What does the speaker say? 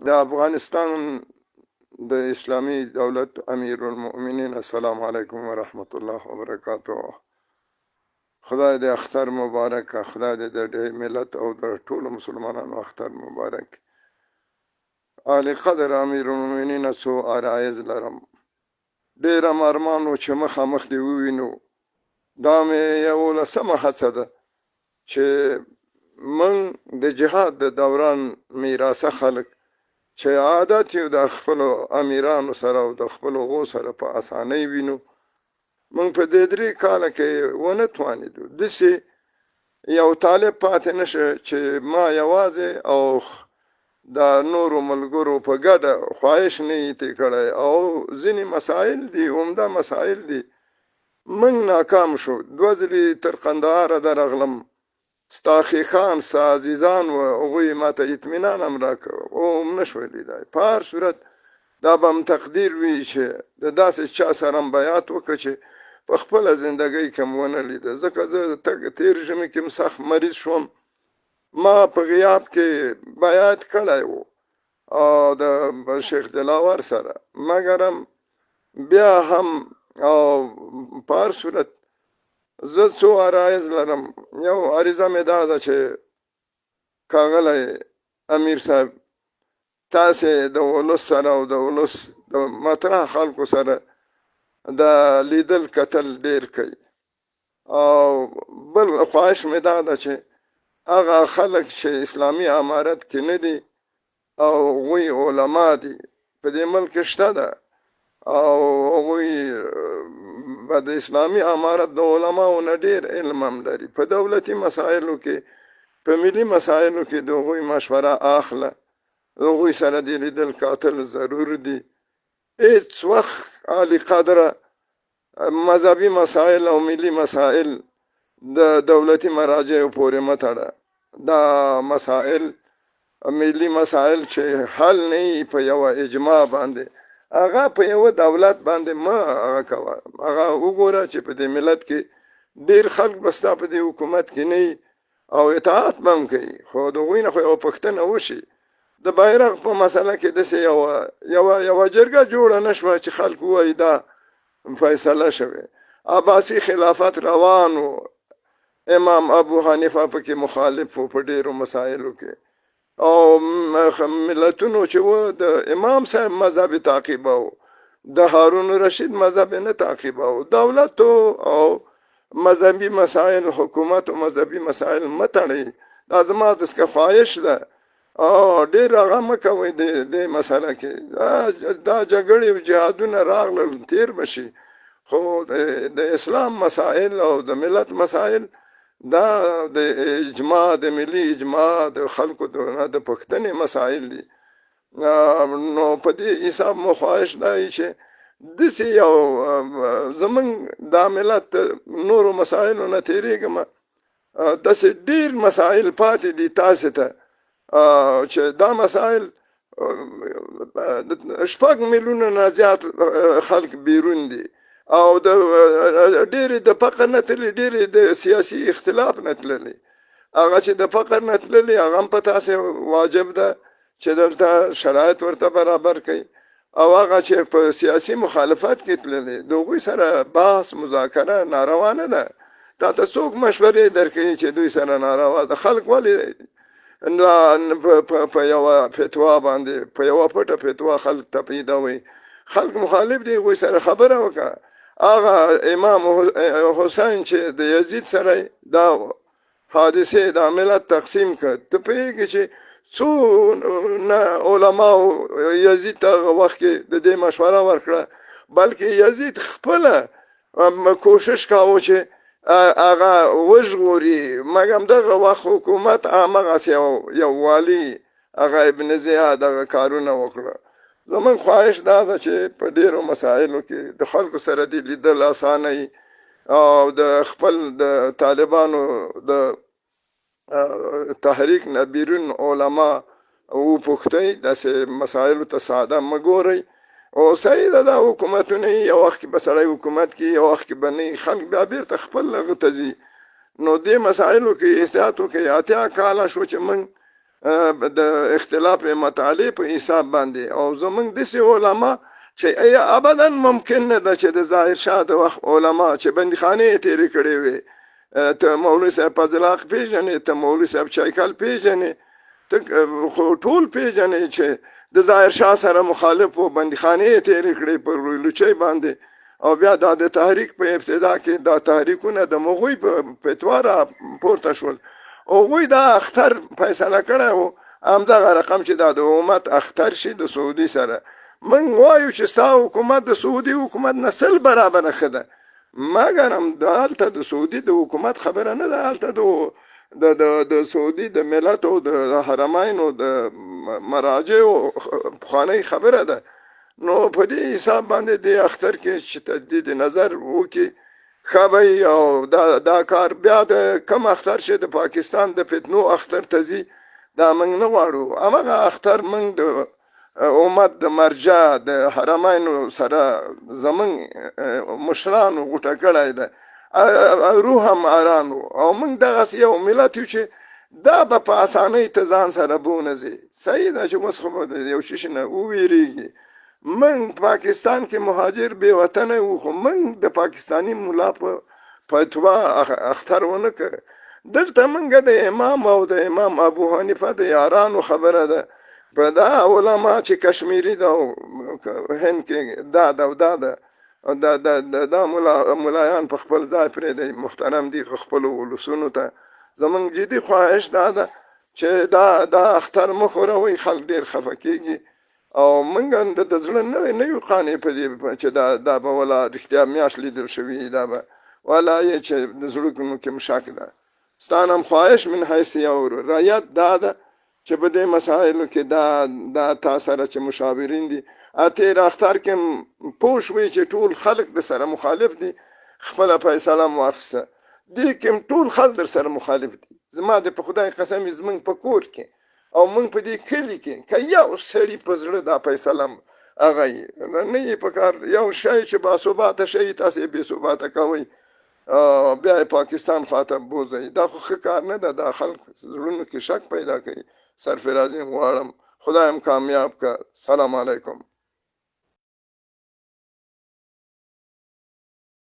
د افغانستان د اسلامي دولت امیر المؤمنین السلام علیکم ورحمت الله وبرکاته. خدای د اختر مبارک، خدای د ملت او د ټولو مسلمانانو اختر مبارک. عالی قدر امیر المؤمنین سو عرایض لرم، ډېر ارمان و چې مخامخ دې ووینو. دا مې یولسمه هڅه ده چې موږ د جهاد د دوران میراسه خلک چې عادت یو د خپلو امیرانو سره او د خپلو غو سره په اسانۍ وینو. موږ په دې 3 کاله کې ونه توانېدو. داسې یو طالب پاتې نشه چې ما یوازې او د نورو ملګرو په ګډه خواهش نه یې تې کړی او ځینې مسایل دي، عمده مسایل دي. موږ ناکام شو. 2 ځلې تر قندهاره درغلم. ستا خیخان ستا عزیزان و هغوی ما ته اطمینان هم راکړ او نه شوی لیدای. په هر صورت دا به هم تقدیر وي چې د داسې چا سره هم بیعت وکړه چې په خپله زندګۍ کې م ونه لیده. ځکه زه تېر ژمي کې م سخت مریض شوم. ما په غیاب کې بیعت کړی و او د شیخ دلاور سره، مګرم بیا هم او په هر صورت زه څو عرایض لرم. یو عریضه مې دا ده چې ښاغلی امیر صاحب، تاسې د ولس سره او د ولس د مطرح خلکو سره د لیدل کتل ډېر کوي. او بل خواهش مې دا ده چې هغه خلک چې اسلامي امارت کې نه دي او هغوی علما دي، په دې ملک کې شته ده او هغوی به د اسلامي امارت د علماو نه ډېر علم هم لري. په دولتي مسایلو کې، په ملي مسایلو کې د هغوی مشوره اخله. د هغوی سره د لیدل کتل ضرور دي. هېڅ وخت عالی قدره مذهبي مسایل او ملي مسایل د دولتي مراجعو پورې مه تړه. دا مسایل ملي مسایل چې حل نه وي په یوه اجماع باندې، هغه په یوه دولت باندې مه هغه کوه. هغه وګوره چې په دې ملت کې ډېر خلک به ستا په دې حکومت کې نه وي او اطاعت به هم کوي، خو د هغوی نه خو یوه پوښتنه وشي. د بیرغ په مسله کې داسې یوه جرګه جوړه نه شوه چې خلک ووایي دا فیصله شوې. عباسي خلافت روان و، امام ابو حنیفه پکې مخالف و په ډېرو مسایلو کې، او ملتونو چې و د امام صاحب مذهب تعقیبه و، د هارون رشید مذهب نه تعقیبه و. دولت او مذهبي مسایل، حکومت او مذهبي مسایل مه تړئ. دا زما دسکه خواهش ده او ډېر هغه مه کوئ دې مسله کې. دا جګړې او جهادونه راغلل، تیر به شي، خو د اسلام مسایل او د ملت مسایل دا د اجماع، د ملي اجماع، د خلکو د پښتنې مسایل دي. نو په دې حساب مو خواهش دا چې داسې یو زمونږ دا ملت نورو مسایلو نه تېرېږم، داسې ډېر مسایل پاتې دي تاسې ته چې دا مسایل 6 میلیونه نه زیات خلک بیرون دي او د ډېرې د فقر نه تللي، ډېرې د سیاسي اختلاف نه تللي. هغه چې د فقر نه تللي هغه هم په تاسې واجب ده چې دلته شرایط ورته برابر کړئ، او هغه چې په سیاسي مخالفت کې تللي د هغوی سره بحث مذاکره ناروا نه ده. تا ته څوک مشورې درکوي چې دوی سره ناروا ده؟ خلک ولې په یوه فتوا باندې، په یوه پټه فتوا خلک تپیدوي؟ خلک مخالف دي، هغوی سره خبره وکړه. هغه امام حسین چې د یزید سره دا حادثې دا ملت تقسیم کړ، ته پوهېږې چې څو علماو یزید ته هغه وخت کې د دې مشوره ورکړه، بلکې یزید خپله کوشش کاوه چې هغه وژغوري، مګر دغه وخت حکومت همغسې یو والي هغه ابن زیاد هغه کارونه وکړه. زمونږ خواهش دا ده چې په ډېرو مسایلو کې د خلکو سره دې لیدل اسانه وي او د خپل د طالبانو د تحریک نه بیرون علما وپوښتئ، داسې مسایلو ته ساده مه ګورئ. او صحیح ده دا حکومتونه یو وخت کې به سړی حکومت کې، یو وخت کې به نه، خلک بیا بېرته خپل هغه ته ځي. نو دې مسایلو کې احتیاط وکړئ. 80 کاله شو چې موږ د اختلاف مطالعې په حساب باندې او زمونږ داسې علما چې ابدا ممکن نه ده چې د ظاهر شاه د وخت علما چې بندیخانې یې تېرې کړې وي، ته مولوي صاحب فضل حق پېژنې، ته مولوي صاحب چایکل پېژنې، ته خو ټول پېژنې چې د ظاهر شاه سره مخالف و، بندیخانې یې تېرې کړې په لوچۍ باندې. او بیا دا د تحریک په ابتدا کې دا تحریکونه د مغوی په فتوا را پورته شول. هغوی دا اختر فیصله کړی و همدغه رقم چې دا د امت اختر شي د سعودي سره. من وایو چې ستا حکومت د سعودي حکومت نه سل برابره ښه ده، مګر هم هلته د سعودي د حکومت خبره نه ده، هلته د سعودي د ملت او د حرمینو د مراجعو پخوانۍ خبره ده. نو په دې حساب باندې د اختر کې چې تجدید نظر وکړي ښه به او دا کار بیا د کم اختر چې د پاکستان د فتنو اختر ته ځي دا موږ نه غواړو. همغه اختر موږ د امت د مرجع د حرمینو سره زموږ مشرانو غوټه کړی ده، روح هم ارانو او موږ دغسې یو ملت یو چې دا به په اسانۍ ته ځان سره بونه ځي. صحیح ده چې اوس خو به د یو شي نه وویرېږي. من پاکستان کې مهاجر بې وطنه وو، خو من د پاکستانی مولا په فتوا اختر ونه کړ. دلته منګه د امام او د امام ابو حنیفه د یارانو خبره ده، په دا علما چې کشمیری ده او هند کې دا ده او دا ده، دا ملایان په خپل ځای پرېږدئ، محترم دي خپلو ولسونو ته. زموږ جدي خواهش دا ده چې دا اختر مه خوروئ، خلک ډېر خفه کېږي او موږ د زړه نه یو قانع په دې چې دا به ولا رښتیا میاشت لیدل شوي، دا به ولا یې چې د زړونو کې شک ده. ستا نه هم خواهش من حیث یو رعیت دا ده چې په دې مسایلو کې دا تا سره چې مشاورین دي تېر اختر کې پوه شوې چې ټول خلک در سره مخالف دي، خپله فیصله مو واخیسته. دې کې ټول خلک در سره مخالف دي. زما د په خدای قسم زموږ په کور کې او موږ په دې کلي کې که یو سړي په زړه دا فیصله هغه نه یې په کار یو شی چې باثباته شی تاسې بې ثباته کوئ بیا یې پاکستان خواته بوځئ، دا خو ښه کار نه ده. دا خلک زړونو کې شک پیدا کوي. سرفرازي غواړم، خدای هم کامیاب که. سلام علیکم.